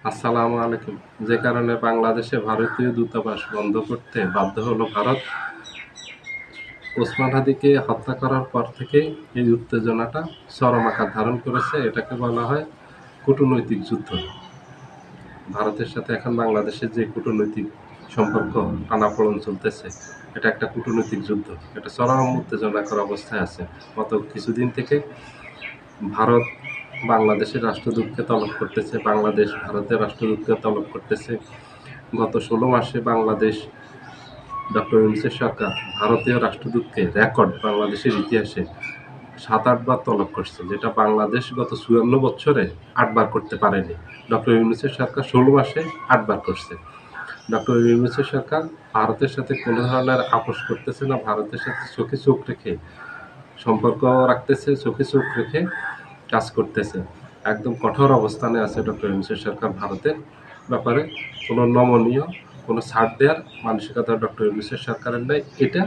আসসালামু আলাইকুম। যে কারণে বাংলাদেশে ভারতীয় দূতাবাস বন্ধ করতে বাধ্য হলো ভারত, ওসমান হাদিকে হত্যা করার পর থেকেই এই উত্তেজনাটা চরম আকার ধারণ করেছে। এটাকে বলা হয় কূটনৈতিক যুদ্ধ। ভারতের সাথে এখন বাংলাদেশের যে কূটনৈতিক সম্পর্ক টানাপোড়েন চলতেছে, এটা একটা কূটনৈতিক যুদ্ধ। এটা চরম উত্তেজনাকর অবস্থায় আছে। গত কিছুদিন থেকে ভারত বাংলাদেশের রাষ্ট্রদূতকে তলব করতেছে, বাংলাদেশ ভারতের রাষ্ট্রদূতকে তলব করতেছে। গত ১৬ মাসে বাংলাদেশ ডক্টর ইউনূসের সরকার ভারতীয় রাষ্ট্রদূতকে রেকর্ড বাংলাদেশের ইতিহাসে ৭-৮ বার তলব করছে, যেটা বাংলাদেশ গত ৫৪ বছরে ৮ বার করতে পারেনি। ডক্টর ইউনূসের সরকার ১৬ মাসে ৮ বার করছে। ডক্টর ইউনূসের সরকার ভারতের সাথে কোনো ধরনের আপোস করতেছে না, ভারতের সাথে চোখে চোখ রেখে সম্পর্ক রাখতেছে, চোখে চোখ রেখে কাজ করতেছে। একদম কঠোর অবস্থানে আছে ডক্টর ইউনূসের সরকার ভারতের ব্যাপারে। কোনো নমনীয়, কোনো ছাড় দেওয়ার মানসিকতা ডক্টর ইউনূসের সরকারের নাই। এটা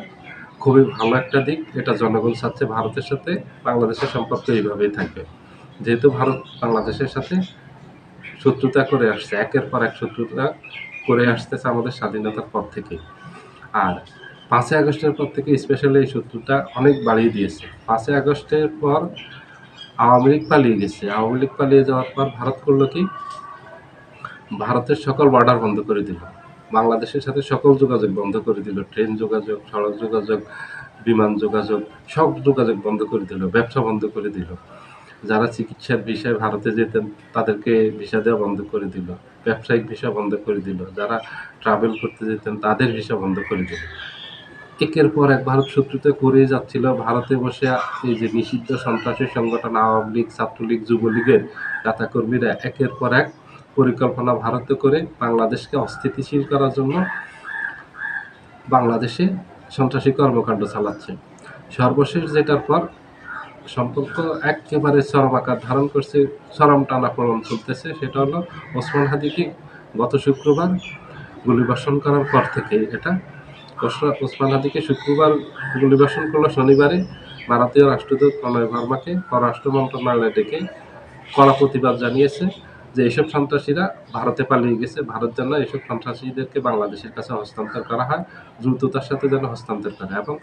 খুবই ভালো একটা দিক। এটা জনগণ চাচ্ছে ভারতের সাথে বাংলাদেশের সম্পর্ক এইভাবেই থাকবে। যেহেতু ভারত বাংলাদেশের সাথে শত্রুতা করে আসছে, একের পর এক শত্রুতা করে আসতেছে আমাদের স্বাধীনতার পর থেকেই। আর ৫ই আগস্টের পর থেকে স্পেশালি এই শত্রুতা অনেক বাড়িয়ে দিয়েছে। ৫ই আগস্টের পর আওয়ামী লীগ পালিয়ে গেছে। আওয়ামী লীগ পালিয়ে যাওয়ার পর ভারত করল কি? ভারতের সকল বর্ডার বন্ধ করে দিল। বাংলাদেশের সাথে সকল যোগাযোগ বন্ধ করে দিল। ট্রেন যোগাযোগ, সড়ক যোগাযোগ, বিমান যোগাযোগ, সব যোগাযোগ বন্ধ করে দিল। ব্যবসা বন্ধ করে দিল। যারা চিকিৎসার ভিসায় ভারতে যেতেন তাদেরকে ভিসা দেওয়া বন্ধ করে দিল। ব্যবসায়িক ভিসা বন্ধ করে দিল। যারা ট্রাভেল করতে যেতেন তাদের ভিসা বন্ধ করে দিল। একের পর এক ভারত শত্রুতা করেই যাচ্ছিল। ভারতে বসে এই যে নিষিদ্ধ সন্ত্রাসী সংগঠন আওয়ামী লীগ, ছাত্রলীগ, যুবলীগের নেতাকর্মীরা একের পর এক পরিকল্পনা ভারতে করে বাংলাদেশকে অস্থিতিশীল করার জন্য বাংলাদেশে সন্ত্রাসী কর্মকাণ্ড চালাচ্ছে। সর্বশেষ যেটার পর সম্পর্ক একেবারে চরম আকার ধারণ করছে, চরম টানাপোড়েন চলতেছে, সেটা হলো ওসমান হাদিকে গত শুক্রবার গুলিবর্ষণ করার পর থেকে এটা ওসমান হাদিকে শুক্রবার গুলিবর্ষণ করলো। শনিবারে ভারতীয় রাষ্ট্রদূত প্রণয় ভার্মাকে পররাষ্ট্র মন্ত্রণালয়ে ডেকে কড়া প্রতিবাদ জানিয়েছে যে এইসব সন্ত্রাসীরা ভারতে পালিয়ে গেছে, ভারত যেন এইসব সন্ত্রাসীদেরকে বাংলাদেশের কাছে হস্তান্তর করা হয়, দ্রুততার সাথে যেন হস্তান্তর করে, এবং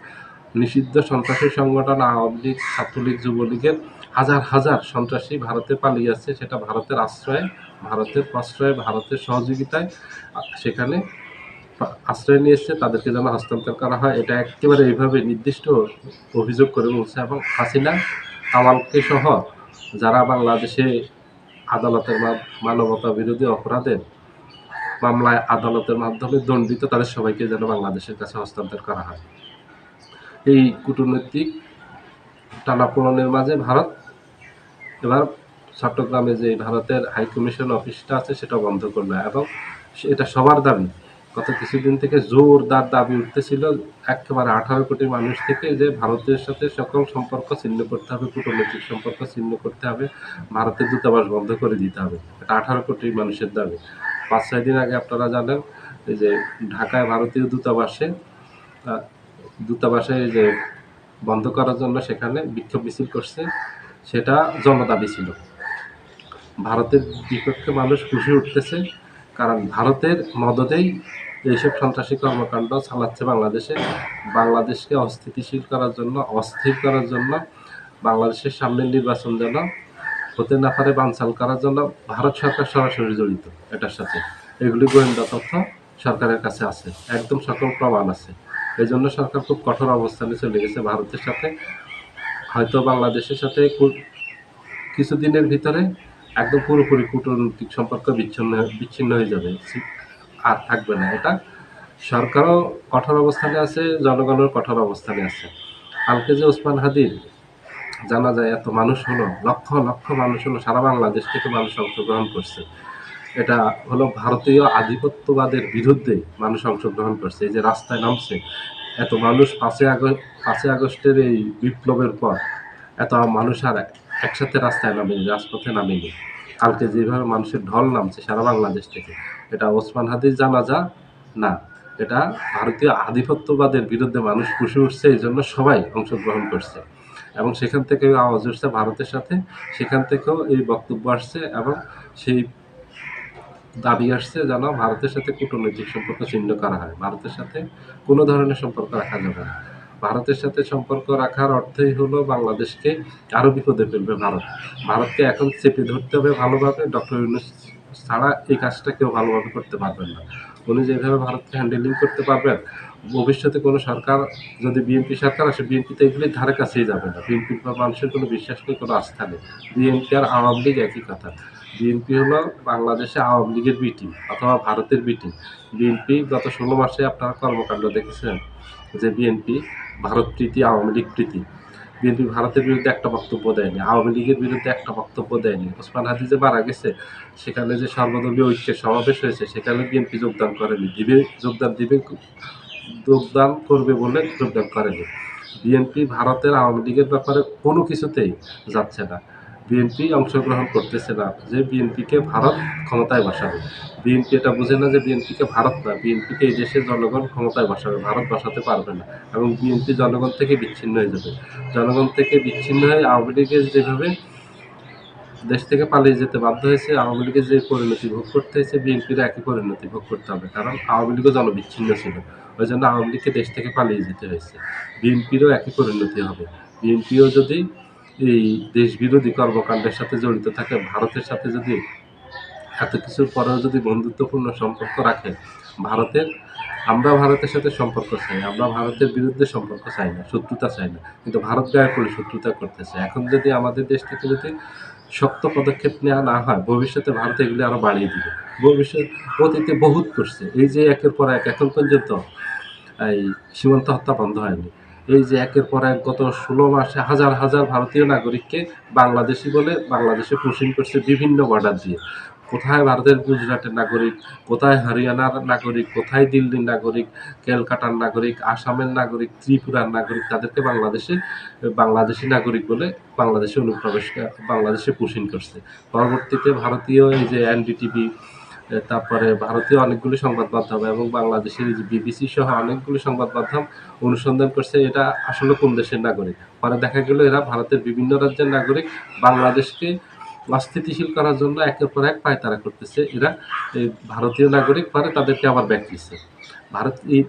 নিষিদ্ধ সন্ত্রাসী সংগঠন আওয়ামী লীগ, ছাত্রলীগ, যুবলীগের হাজার হাজার সন্ত্রাসী ভারতে পালিয়ে আসছে, সেটা ভারতের আশ্রয়ে, ভারতের প্রশ্রয়ে, ভারতের সহযোগিতায় সেখানে আশ্রয় নিয়েছে, তাদেরকে যেন হস্তান্তর করা হয়। এটা একেবারে এইভাবে নির্দিষ্ট অভিযোগ করে বলছে, এবং হাসিনা, কামালকে সহ যারা বাংলাদেশে আদালতের মানবতা বিরোধী অপরাধের মামলায় আদালতের মাধ্যমে দণ্ডিত, তাদের সবাইকে যেন বাংলাদেশের কাছে হস্তান্তর করা হয়। এই কূটনৈতিক টানাপোড়েনের মাঝে ভারত এবার চট্টগ্রামে যে ভারতের হাইকমিশন অফিসটা আছে সেটা বন্ধ করলো, এবং এটা সবার দাবি। গত কিছুদিন থেকে জোরদার দাবি উঠতেছিল একেবারে 18 কোটি মানুষ থেকে, যে ভারতের সাথে সকল সম্পর্ক ছিন্ন করতে হবে, কূটনৈতিক সম্পর্ক ছিন্ন করতে হবে, ভারতের দূতাবাস বন্ধ করে দিতে হবে। এটা 18 কোটি মানুষের দাবি। 5-6 দিন আগে আপনারা জানেন এই যে ঢাকায় ভারতীয় দূতাবাসে যে বন্ধ করার জন্য সেখানে বিক্ষোভ মিছিল করছে, সেটা জনদাবি ছিল। ভারতের বিপক্ষে মানুষ খুশি উঠতেছে, কারণ ভারতের মদদেই এইসব সন্ত্রাসী কর্মকাণ্ড চালাচ্ছে বাংলাদেশে। বাংলাদেশকে অস্থিতিশীল করার জন্য, অস্থির করার জন্য, বাংলাদেশের সামনের নির্বাচন যেন হতে না পারে বানচাল করার জন্য ভারত সরকার সরাসরি জড়িত এটার সাথে। এগুলি গোয়েন্দা তথ্য সরকারের কাছে আছে, একদম সকল প্রমাণ আছে। এই জন্য সরকার খুব কঠোর অবস্থানে চলে গেছে ভারতের সাথে। হয়তো বাংলাদেশের সাথে কিছুদিনের ভিতরে একদম পুরোপুরি কূটনৈতিক সম্পর্ক বিচ্ছিন্ন হয়ে যাবে, আর থাকবে না। এটা সরকারও কঠোর অবস্থানে আছে, জনগণের কঠোর অবস্থানে আছে। কালকে যে ওসমান হাদির জানা যায় এত মানুষ হলো, লক্ষ লক্ষ মানুষ হলো, সারা বাংলাদেশ থেকে মানুষ অংশগ্রহণ করছে। এটা হলো ভারতীয় আধিপত্যবাদের বিরুদ্ধে মানুষ অংশগ্রহণ করছে। এই যে রাস্তায় নামছে এত মানুষ, 5ই আগস্টের এই বিপ্লবের পর এত মানুষ আর একসাথে রাস্তায় নামেনি, রাজপথে নামেনি। কালকে যেভাবে মানুষের ঢল নামছে সারা বাংলাদেশ থেকে, এটা ওসমান হাদির জানাজা না, এটা ভারতীয় আধিপত্যবাদের বিরুদ্ধে মানুষ ফুঁসে উঠছে, এই জন্য সবাই অংশগ্রহণ করছে। এবং সেখান থেকে আওয়াজ উঠছে ভারতের সাথে, সেখান থেকেও এই বক্তব্য আসছে, এবং সেই দাবি আসছে যেন ভারতের সাথে কূটনৈতিক সম্পর্ক ছিন্ন করা হয়। ভারতের সাথে কোনো ধরনের সম্পর্ক রাখা যাবে না। ভারতের সাথে সম্পর্ক রাখার অর্থই হলো বাংলাদেশকে আরো বিপদে ফেলবে ভারত। ভারতকে এখন চেপে ধরতে হবে ভালোভাবে। ডক্টর ইউনূস ছাড়া এই কাজটা কেউ ভালোভাবে করতে পারবেন না। উনি যেভাবে ভারতকে হ্যান্ডেলিং করতে পারবেন, ভবিষ্যতে কোনো সরকার যদি বিএনপি সরকার আসে, বিএনপি তো এগুলির ধারে কাছেই যাবে না। বিএনপির মানুষের কোনো বিশ্বাস নেই, কোনো আস্থা নেই। বিএনপি আর আওয়ামী লীগ একই কথা। বিএনপি হলো বাংলাদেশে আওয়ামী লীগের বি টিম অথবা ভারতের বি টিম। বিএনপি গত ১৬ মাসে আপনারা কর্মকাণ্ড দেখেছেন যে বিএনপি ভারত প্রীতি, আওয়ামী লীগ প্রীতি। বিএনপি ভারতের বিরুদ্ধে একটা বক্তব্য দেয়নি, আওয়ামী লীগের বিরুদ্ধে একটা বক্তব্য দেয়নি। ওসমান হাদি যে মারা গেছে, সেখানে যে সর্বদলীয় ঐক্যের সমাবেশ হয়েছে, সেখানে বিএনপি যোগদান করেনি। যোগদান করবে বলে যোগদান করেনি। বিএনপি ভারতের আওয়ামী লীগের ব্যাপারে কোনো কিছুতেই যাচ্ছে না। বিএনপি অংশগ্রহণ করতেছে না যে বিএনপিকে ভারত ক্ষমতায় বসাবে। বিএনপি এটা বুঝে না যে বিএনপিকে ভারত না, বিএনপিকে এই দেশের জনগণ ক্ষমতায় বসাবে, ভারত বসাতে পারবে না। এবং বিএনপি জনগণ থেকে বিচ্ছিন্ন হয়ে যাবে। জনগণ থেকে বিচ্ছিন্ন হয়ে আওয়ামী লীগের যেভাবে দেশ থেকে পালিয়ে যেতে বাধ্য হয়েছে, আওয়ামী লীগের যে পরিণতি ভোগ করতে হয়েছে, বিএনপির একই পরিণতি ভোগ করতে হবে। কারণ আওয়ামী লীগও জনবিচ্ছিন্ন ছিল, ওই জন্য আওয়ামী লীগকে দেশ থেকে পালিয়ে যেতে হয়েছে। বিএনপিরও একই পরিণতি হবে। বিএনপিও যদি এই দেশ বিরোধী কর্মকাণ্ডের সাথে জড়িত থাকে, ভারতের সাথে যদি এত কিছুর পরেও যদি বন্ধুত্বপূর্ণ সম্পর্ক রাখে, ভারতের আমরা ভারতের সাথে সম্পর্ক চাই, আমরা ভারতের বিরুদ্ধে সম্পর্ক চাই না, শত্রুতা চাই না, কিন্তু ভারত গায়ে পড়ে শত্রুতা করতেছে। এখন যদি আমাদের দেশ থেকে যদি শক্ত পদক্ষেপ নেওয়া না হয়, ভবিষ্যতে ভারত এগুলি আরো বাড়িয়ে দিবে। অতীতে বহুত করছে, এই যে একের পর এক এখন পর্যন্ত এই সীমান্ত হত্যা বন্ধ হয়নি। এই যে একের পর এক গত ১৬ মাসে হাজার হাজার ভারতীয় নাগরিককে বাংলাদেশি বলে বাংলাদেশে পুশিং করছে বিভিন্ন বর্ডার দিয়ে। কোথায় ভারতের গুজরাটের নাগরিক, কোথায় হরিয়ানার নাগরিক, কোথায় দিল্লির নাগরিক, ক্যালকাটার নাগরিক, আসামের নাগরিক, ত্রিপুরার নাগরিক, তাদেরকে বাংলাদেশি নাগরিক বলে বাংলাদেশে পুশিং করছে। পরবর্তীতে ভারতীয় এই যে এনডিটিভি, তারপরে ভারতীয় অনেকগুলি সংবাদ মাধ্যম এবং বাংলাদেশের যে বিবিসি সহ অনেকগুলি সংবাদ মাধ্যম অনুসন্ধান করছে এটা আসলে কোন দেশের নাগরিক। পরে দেখা গেল এরা ভারতের বিভিন্ন রাজ্যের নাগরিক। বাংলাদেশকে অস্থিতিশীল করার জন্য একের পর এক পায়তারা করতেছে এরা। এই ভারতীয় নাগরিক পরে তাদেরকে আবার ব্যাক দিচ্ছে। ভারত এই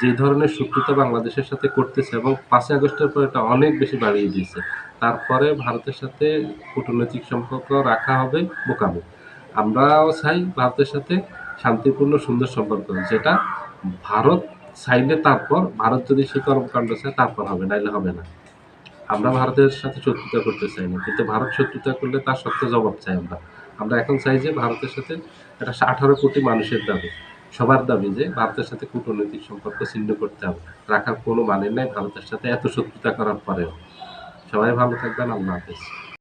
যে ধরনের শত্রুতা বাংলাদেশের সাথে করতেছে এবং 5ই আগস্টের পর এটা অনেক বেশি বাড়িয়ে দিয়েছে। তারপরে ভারতের সাথে কূটনৈতিক সম্পর্ক রাখা হবে বোকামি। আমরাও চাই ভারতের সাথে শান্তিপূর্ণ সুন্দর সম্পর্ক, যেটা ভারত চাইলে, তারপর ভারত যদি সেই কর্মকাণ্ড চায় তারপর হবে, নাইলে হবে না। আমরা ভারতের সাথে শত্রুতা করতে চাই না, কিন্তু ভারত শত্রুতা করলে তার শক্ত জবাব চাই আমরা। আমরা এখন চাই যে ভারতের সাথে, এটা 18 কোটি মানুষের দাবি, সবার দাবি যে ভারতের সাথে কূটনৈতিক সম্পর্ক ছিন্ন করতে হবে। রাখার কোনো মানে নাই ভারতের সাথে এত শত্রুতা করার পরেও। সবাই ভালো থাকবেন। আল্লাহ হাফেজ।